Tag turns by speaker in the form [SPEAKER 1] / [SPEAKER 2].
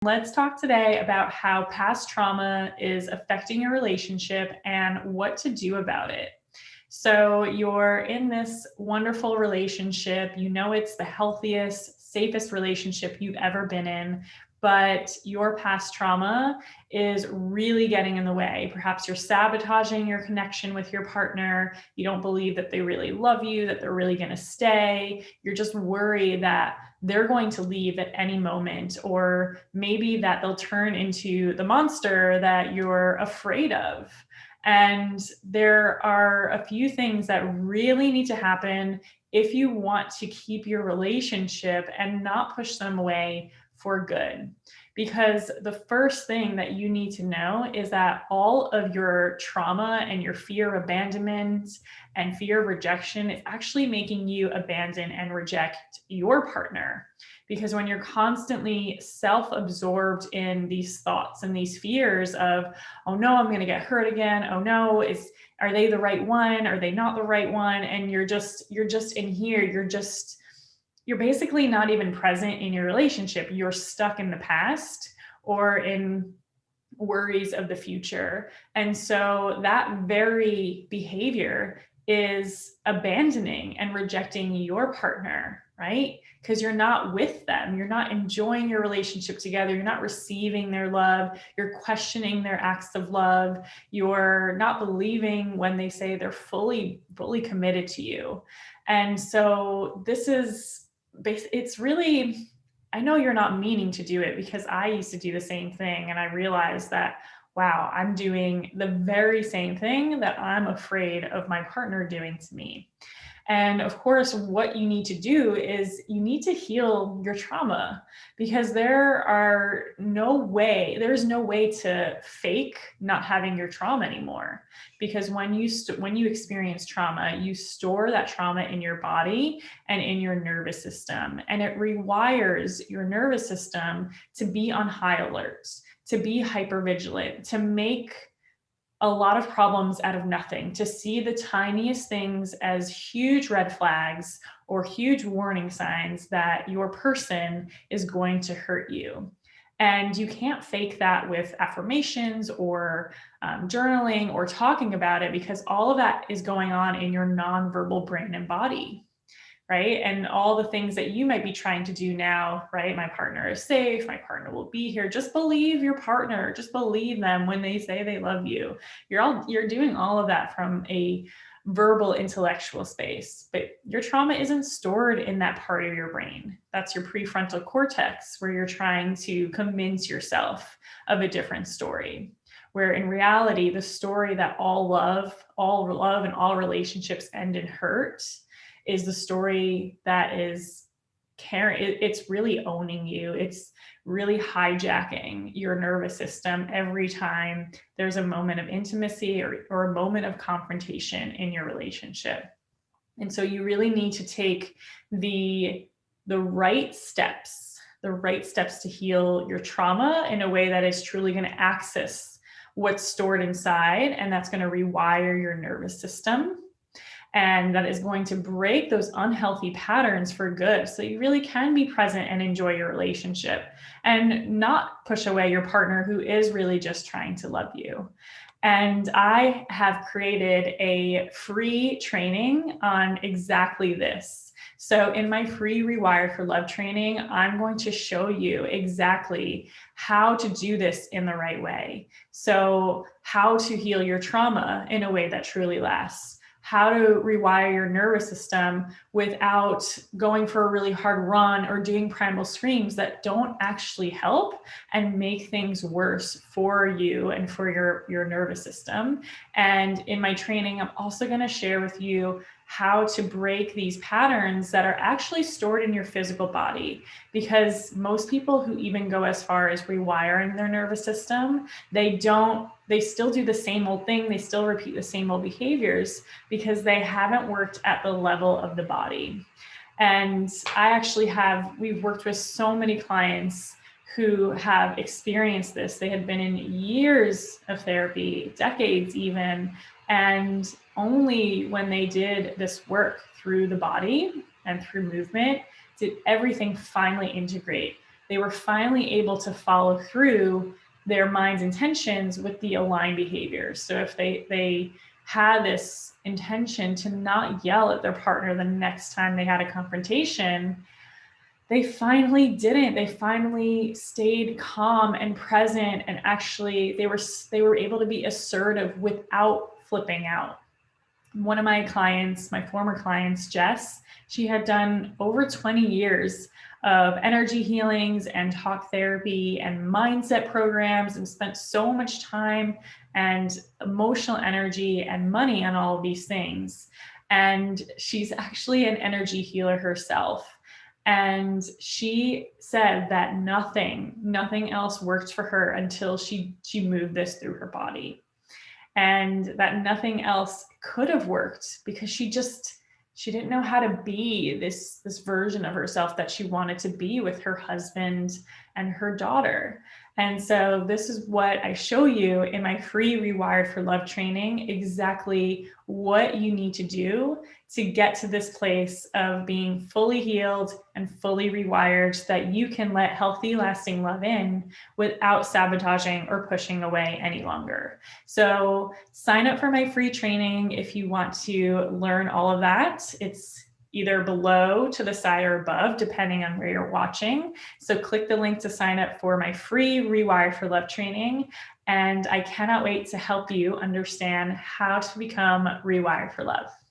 [SPEAKER 1] Let's talk today about how past trauma is affecting your relationship and what to do about it. So, you're in this wonderful relationship. You know it's the healthiest, safest relationship you've ever been in, but your past trauma is really getting in the way. Perhaps you're sabotaging your connection with your partner. You don't believe that they really love you, that they're really going to stay. You're just worried that they're going to leave at any moment, or maybe that they'll turn into the monster that you're afraid of. And there are a few things that really need to happen if you want to keep your relationship and not push them away for good. Because the first thing that you need to know is that all of your trauma and your fear of abandonment and fear of rejection is actually making you abandon and reject your partner. Because when you're constantly self-absorbed in these thoughts and these fears of, oh no, I'm going to get hurt again. Oh no, are they the right one? Are they not the right one? And you're just in here. You're basically not even present in your relationship. You're stuck in the past or in worries of the future. And so that very behavior is abandoning and rejecting your partner, right? Because you're not with them. You're not enjoying your relationship together. You're not receiving their love. You're questioning their acts of love. You're not believing when they say they're fully committed to you. And so it's really, I know you're not meaning to do it, because I used to do the same thing. And I realized that, wow, I'm doing the very same thing that I'm afraid of my partner doing to me. And of course, what you need to do is you need to heal your trauma, because there's no way to fake not having your trauma anymore. Because when you experience trauma, you store that trauma in your body and in your nervous system, and it rewires your nervous system to be on high alert, to be hypervigilant, to make a lot of problems out of nothing, to see the tiniest things as huge red flags or huge warning signs that your person is going to hurt you. And you can't fake that with affirmations or journaling or talking about it, because all of that is going on in your nonverbal brain and body. Right? And all the things that you might be trying to do now, right? My partner is safe. My partner will be here. Just believe your partner. Just believe them when they say they love you. You're doing all of that from a verbal, intellectual space, but your trauma isn't stored in that part of your brain. That's your prefrontal cortex, where you're trying to convince yourself of a different story. Where in reality, the story that all love and all relationships end in hurt is the story that is it's really owning you. It's really hijacking your nervous system every time there's a moment of intimacy or a moment of confrontation in your relationship. And so you really need to take the right steps to heal your trauma in a way that is truly going to access what's stored inside, and that's going to rewire your nervous system. And that is going to break those unhealthy patterns for good. So you really can be present and enjoy your relationship and not push away your partner who is really just trying to love you. And I have created a free training on exactly this. So in my free Rewired for Love training, I'm going to show you exactly how to do this in the right way. So how to heal your trauma in a way that truly lasts. How to rewire your nervous system without going for a really hard run or doing primal screams that don't actually help and make things worse for you and for your nervous system. And in my training, I'm also going to share with you how to break these patterns that are actually stored in your physical body. Because most people who even go as far as rewiring their nervous system, they still do the same old thing. They still repeat the same old behaviors because they haven't worked at the level of the body. And we've worked with so many clients who have experienced this. They had been in years of therapy, decades even, and only when they did this work through the body and through movement did everything finally integrate. they were finally able to follow through their mind's intentions with the aligned behaviors. So if they had this intention to not yell at their partner the next time they had a confrontation, they finally didn't. They finally stayed calm and present, and actually they were able to be assertive without flipping out. One of my clients, my former clients, Jess, she had done over 20 years of energy healings and talk therapy and mindset programs, and spent so much time and emotional energy and money on all of these things. And she's actually an energy healer herself. And she said that nothing else worked for her until she moved this through her body. And that nothing else could have worked because she didn't know how to be this version of herself that she wanted to be with her husband and her daughter. And so this is what I show you in my free Rewired for Love training, exactly what you need to do to get to this place of being fully healed and fully rewired so that you can let healthy, lasting love in without sabotaging or pushing away any longer. So sign up for my free training if you want to learn all of that. It's either below, to the side, or above, depending on where you're watching. So click the link to sign up for my free Rewired for Love training. And I cannot wait to help you understand how to become rewired for love.